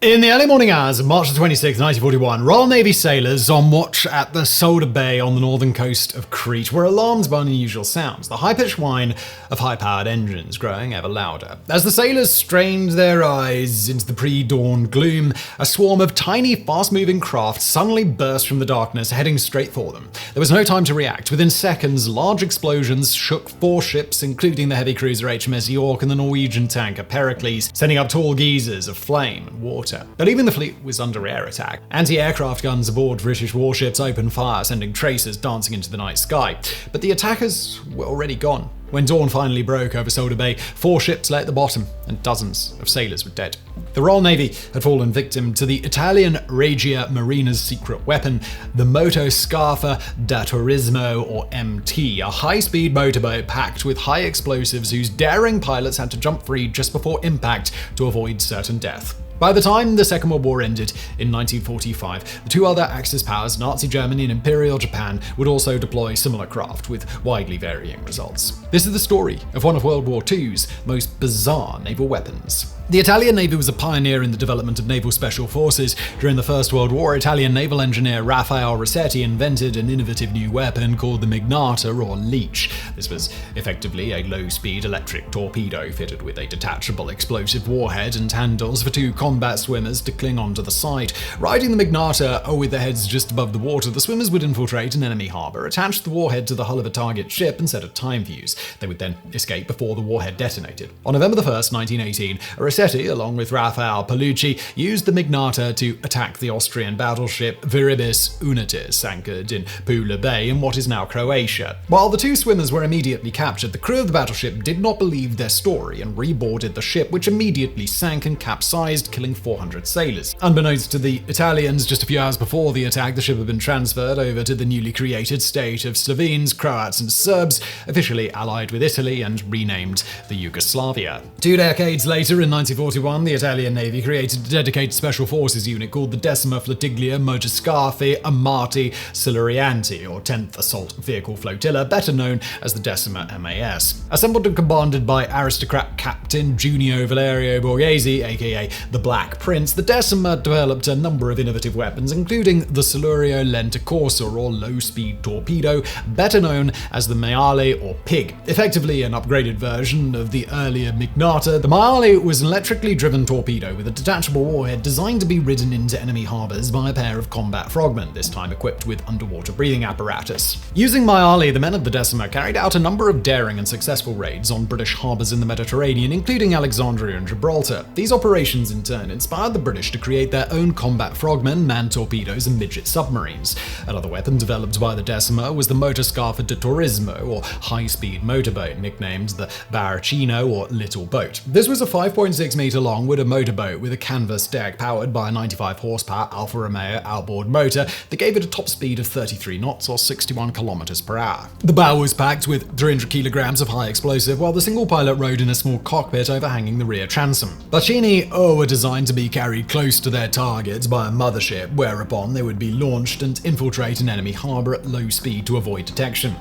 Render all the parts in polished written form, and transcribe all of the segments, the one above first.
In the early morning hours of March 26, 1941, Royal Navy sailors on watch at the Solda Bay on the northern coast of Crete were alarmed by unusual sounds, the high-pitched whine of high-powered engines growing ever louder. As the sailors strained their eyes into the pre-dawn gloom, a swarm of tiny, fast-moving craft suddenly burst from the darkness, heading straight for them. There was no time to react. Within seconds, large explosions shook 4 ships, including the heavy cruiser HMS York and the Norwegian tanker Pericles, sending up tall geysers of flame and water. But even the fleet was under air attack. Anti-aircraft guns aboard British warships opened fire, sending tracers dancing into the night sky. But the attackers were already gone. When dawn finally broke over Solda Bay, 4 ships lay at the bottom, and dozens of sailors were dead. The Royal Navy had fallen victim to the Italian Regia Marina's secret weapon, the Motoscafo da Turismo, or MT, a high-speed motorboat packed with high explosives whose daring pilots had to jump free just before impact to avoid certain death. By the time the Second World War ended in 1945, the 2 other Axis powers, Nazi Germany and Imperial Japan, would also deploy similar craft with widely varying results. This is the story of one of World War II's most bizarre naval weapons. The Italian Navy was a pioneer in the development of naval special forces. During the First World War, Italian naval engineer Raffaele Rossetti invented an innovative new weapon called the Mignata, or leech. This was effectively a low-speed electric torpedo fitted with a detachable explosive warhead and handles for 2 combat swimmers to cling onto the side. Riding the Mignata with their heads just above the water, the swimmers would infiltrate an enemy harbor, attach the warhead to the hull of a target ship, and set a time fuse. They would then escape before the warhead detonated. On November 1st, 1918, Rossetti, along with Raffaele Paolucci, used the Mignata to attack the Austrian battleship Viribus Unitis, anchored in Pula Bay in what is now Croatia. While the 2 swimmers were immediately captured, the crew of the battleship did not believe their story and reboarded the ship, which immediately sank and capsized, killing 400 sailors. Unbeknownst to the Italians, just a few hours before the attack, the ship had been transferred over to the newly created state of Slovenes, Croats and Serbs, officially allied with Italy and renamed the Yugoslavia. 2 decades later, in 1941, the Italian Navy created a dedicated special forces unit called the Decima Flottiglia Motoscafi Armati Silurianti, or 10th Assault Vehicle Flotilla, better known as the Decima MAS. Assembled and commanded by aristocrat Captain Junio Valerio Borghese, aka the Black Prince, the Decima developed a number of innovative weapons, including the Silurio Lenticorsa, or low-speed torpedo, better known as the Maiale, or Pig. Effectively an upgraded version of the earlier Mignata, the Maiale was an electrically driven torpedo with a detachable warhead designed to be ridden into enemy harbors by a pair of combat frogmen, this time equipped with underwater breathing apparatus. Using Maiale, the men of the Decima carried out a number of daring and successful raids on British harbors in the Mediterranean, including Alexandria and Gibraltar. These operations in turn inspired the British to create their own combat frogmen, manned torpedoes and midget submarines. Another weapon developed by the Decima was the Motoscafo da Turismo, or high-speed motorboat, nicknamed the Barcino, or little boat. This was a 5.6-meter long wooden motorboat with a canvas deck powered by a 95 horsepower Alfa Romeo outboard motor that gave it a top speed of 33 knots, or 61 kilometers per hour. The bow was packed with 300 kilograms of high explosive, while the single pilot rode in a small cockpit overhanging the rear transom. Barcini were designed to be carried close to their targets by a mothership, whereupon they would be launched and infiltrate an enemy harbor at low speed to avoid detection.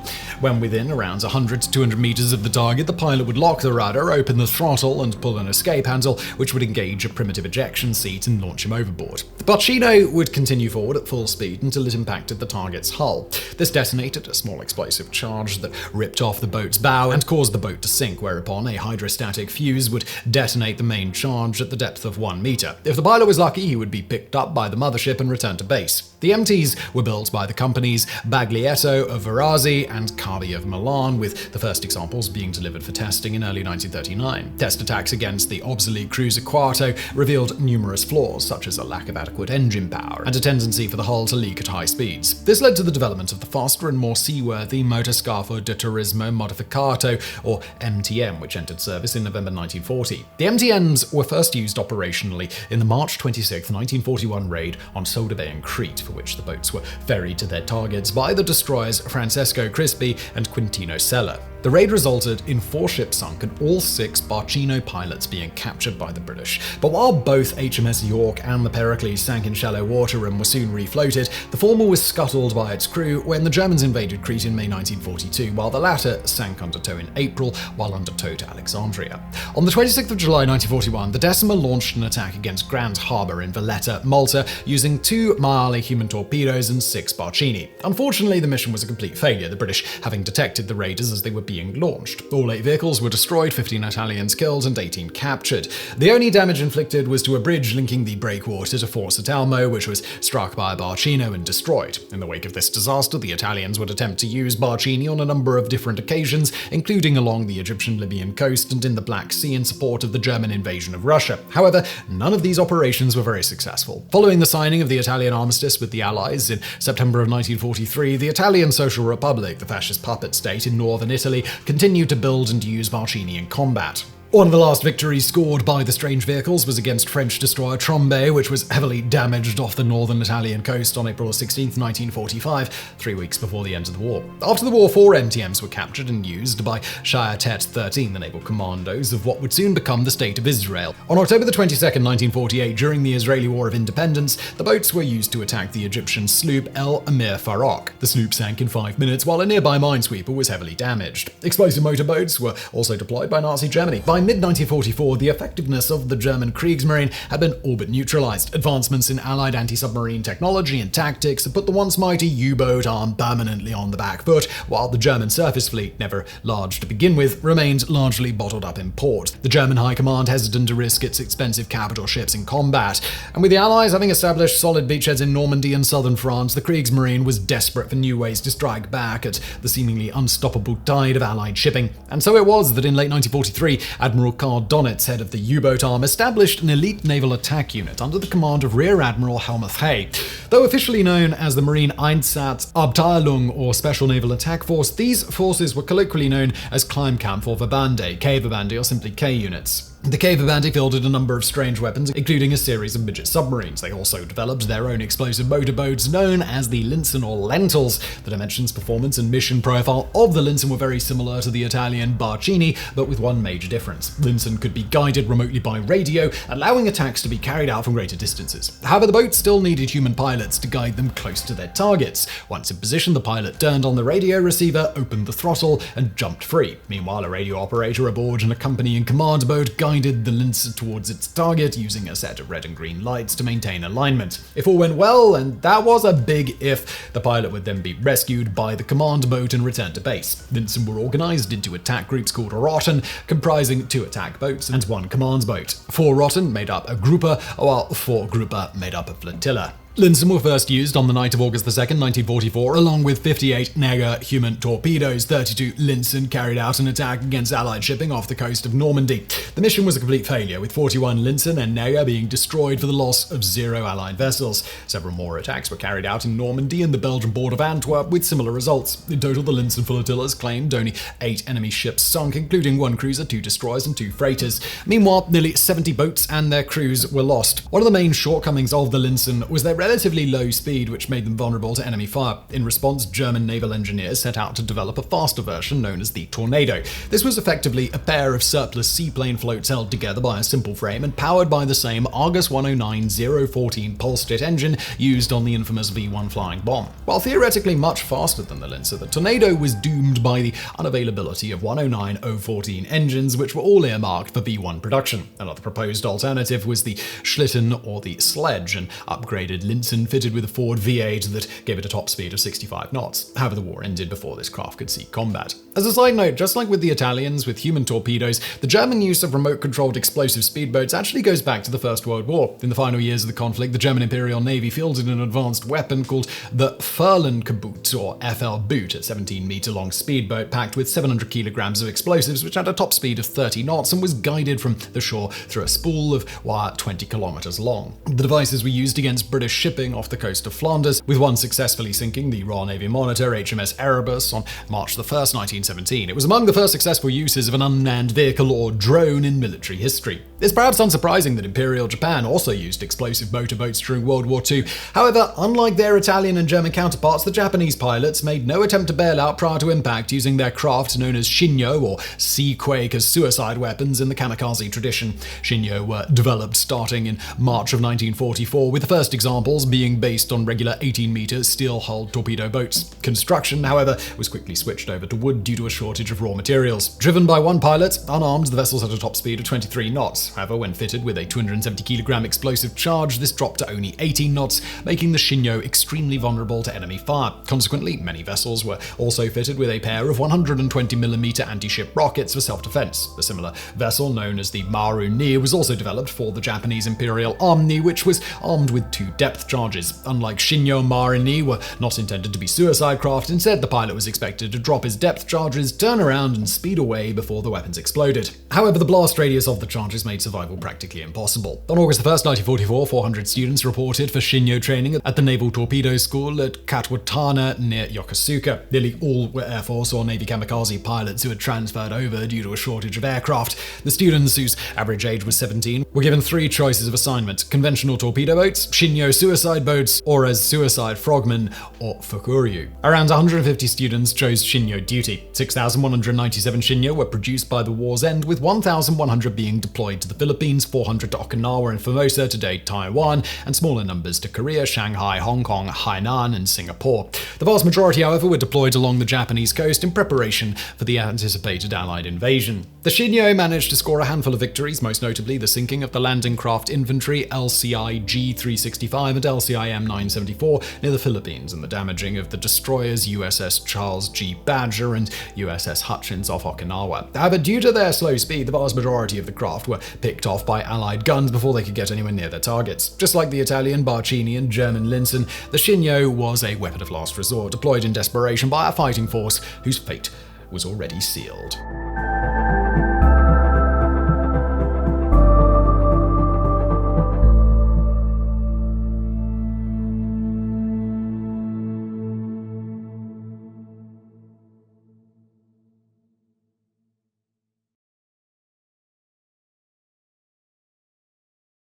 When within around 100 to 200 meters of the target, the pilot would lock the rudder, open the throttle, and pull an escape handle, which would engage a primitive ejection seat and launch him overboard. The Barcino would continue forward at full speed until it impacted the target's hull. This detonated a small explosive charge that ripped off the boat's bow and caused the boat to sink, whereupon a hydrostatic fuse would detonate the main charge at the depth of 1 meter. If the pilot was lucky, he would be picked up by the mothership and returned to base. The MTs were built by the companies Baglietto of Varazzi and Carbi of Milan, with the first examples being delivered for testing in early 1939. Test attacks against the obsolete cruiser Quarto revealed numerous flaws, such as a lack of adequate engine power and a tendency for the hull to leak at high speeds. This led to the development of the faster and more seaworthy Motoscafo da Turismo Modificato, or MTM, which entered service in November 1940. The MTMs were first used operationally in the March 26, 1941 raid on Solda Bay and Crete, for which the boats were ferried to their targets by the destroyers Francesco Crispi and Quintino Sella. The raid resulted in 4 ships sunk and all 6 Barcino pilots being captured by the British. But while both HMS York and the Pericles sank in shallow water and were soon refloated, the former was scuttled by its crew when the Germans invaded Crete in May 1942, while the latter sank under tow in April while under tow to Alexandria. On the 26th of July 1941, the Decima launched an attack against Grand Harbour in Valletta, Malta, using 2 Maiale human torpedoes and 6 Barcini. Unfortunately, the mission was a complete failure, the British having detected the raiders as they were being launched. All 8 vehicles were destroyed, 15 Italians killed and 18 captured. The only damage inflicted was to a bridge linking the breakwater to Fort Salmo, which was struck by a Barcino and destroyed. In the wake of this disaster, the Italians would attempt to use Barcini on a number of different occasions, including along the Egyptian-Libyan coast and in the Black Sea in support of the German invasion of Russia. However, none of these operations were very successful. Following the signing of the Italian armistice with the Allies in September of 1943, the Italian Social Republic, the fascist puppet state in northern Italy, continued to build and use Barcini in combat. One of the last victories scored by the strange vehicles was against French destroyer Trombe, which was heavily damaged off the northern Italian coast on April 16, 1945, 3 weeks before the end of the war. After the war, 4 MTMs were captured and used by Shaya Tet 13, the naval commandos of what would soon become the State of Israel. On October 22, 1948, during the Israeli War of Independence, the boats were used to attack the Egyptian sloop El Amir Farouk. The sloop sank in 5 minutes, while a nearby minesweeper was heavily damaged. Explosive motorboats were also deployed by Nazi Germany. By mid-1944, the effectiveness of the German Kriegsmarine had been all but neutralized. Advancements in Allied anti-submarine technology and tactics had put the once mighty U-boat arm permanently on the back foot, while the German surface fleet, never large to begin with, remained largely bottled up in port. The German High Command hesitant to risk its expensive capital ships in combat, and with the Allies having established solid beachheads in Normandy and southern France, the Kriegsmarine was desperate for new ways to strike back at the seemingly unstoppable tide of Allied shipping. And so it was that in late 1943, Admiral Karl Donitz, head of the U-boat arm, established an elite naval attack unit under the command of Rear Admiral Helmuth Hay. Though officially known as the Marine Einsatzabteilung, or Special Naval Attack Force, these forces were colloquially known as Kleinkampf or Verbande, K-Verbande, or simply K units. The K-Verbande fielded a number of strange weapons, including a series of midget submarines. They also developed their own explosive motorboats known as the Linsen or Lentils. The dimensions, performance, and mission profile of the Linsen were very similar to the Italian Barcini, but with one major difference. Linsen could be guided remotely by radio, allowing attacks to be carried out from greater distances. However, the boats still needed human pilots to guide them close to their targets. Once in position, the pilot turned on the radio receiver, opened the throttle, and jumped free. Meanwhile, a radio operator aboard an accompanying command boat guided the Linsen towards its target using a set of red and green lights to maintain alignment. If all went well, and that was a big if, the pilot would then be rescued by the command boat and returned to base. Linsen were organized into attack groups called Rotten, comprising 2 attack boats and 1 command boat. 4 Rotten made up a Gruppe, while 4 Gruppe made up a flotilla. Linsen were first used on the night of August 2, 1944, along with 58 Neger human torpedoes. 32 Linsen carried out an attack against Allied shipping off the coast of Normandy. The mission was a complete failure, with 41 Linsen and Neger being destroyed for the loss of 0 Allied vessels. Several more attacks were carried out in Normandy and the Belgian port of Antwerp, with similar results. In total, the Linsen flotillas claimed only 8 enemy ships sunk, including 1 cruiser, 2 destroyers, and 2 freighters. Meanwhile, nearly 70 boats and their crews were lost. One of the main shortcomings of the Linsen was their relatively low speed, which made them vulnerable to enemy fire. In response, German naval engineers set out to develop a faster version known as the Tornado. This was effectively a pair of surplus seaplane floats held together by a simple frame and powered by the same Argus 109-014 pulse jet engine used on the infamous V-1 flying bomb. While theoretically much faster than the Linsen, the Tornado was doomed by the unavailability of 109-014 engines, which were all earmarked for V-1 production. Another proposed alternative was the Schlitten or the Sledge, an upgraded Linsen fitted with a Ford V8 that gave it a top speed of 65 knots. However, the war ended before this craft could see combat. As a side note, just like with the Italians with human torpedoes, the German use of remote-controlled explosive speedboats actually goes back to the First World War. In the final years of the conflict, the German Imperial Navy fielded an advanced weapon called the Furlankaboot, or FL Boot, a 17-meter-long speedboat packed with 700 kilograms of explosives, which had a top speed of 30 knots and was guided from the shore through a spool of wire 20 kilometers long. The devices were used against British shipping off the coast of Flanders, with one successfully sinking the Royal Navy monitor HMS Erebus on March 1, 1917. It was among the first successful uses of an unmanned vehicle or drone in military history. It's perhaps unsurprising that Imperial Japan also used explosive motorboats during World War II. However, unlike their Italian and German counterparts, the Japanese pilots made no attempt to bail out prior to impact, using their craft known as shinyo, or sea quake, as suicide weapons in the kamikaze tradition. Shinyo were developed starting in March of 1944, with the first examples being based on regular 18-meter steel-hulled torpedo boats. Construction, however, was quickly switched over to wood due to a shortage of raw materials. Driven by one pilot, unarmed, the vessels had a top speed of 23 knots. However, when fitted with a 270-kilogram explosive charge, this dropped to only 18 knots, making the shinyo extremely vulnerable to enemy fire. Consequently, many vessels were also fitted with a pair of 120mm anti-ship rockets for self-defense. A similar vessel, known as the Maru-ni, was also developed for the Japanese Imperial Army, which was armed with 2 depth charges. Unlike shinyo, Maru-ni were not intended to be suicide craft. Instead, the pilot was expected to drop his depth charges, turn around, and speed away before the weapons exploded. However, the blast radius of the charges made survival practically impossible. On August 1, 1944, 400 students reported for shinyo training at the Naval Torpedo School at Katwatana near Yokosuka. Nearly all were Air Force or Navy kamikaze pilots who had transferred over due to a shortage of aircraft. The students, whose average age was 17, were given 3 choices of assignment: conventional torpedo boats, shinyo suicide boats, or as suicide frogmen or fukuryu. Around 150 students chose shinyo duty. 6,197 shinyo were produced by the war's end, with 1,100 being deployed to the Philippines, 400 to Okinawa and Formosa, today Taiwan, and smaller numbers to Korea, Shanghai, Hong Kong, Hainan, and Singapore. The vast majority, however, were deployed along the Japanese coast in preparation for the anticipated Allied invasion. The shinyo managed to score a handful of victories, most notably the sinking of the landing craft infantry LCI G-365 and LCI M-974 near the Philippines, and the damaging of the destroyers USS Charles G. Badger and USS Hutchins off Okinawa. However, due to their slow speed, the vast majority of the craft were picked off by Allied guns before they could get anywhere near their targets. Just like the Italian Barcini and German Linsen, the shinyo was a weapon of last resort, deployed in desperation by a fighting force whose fate was already sealed.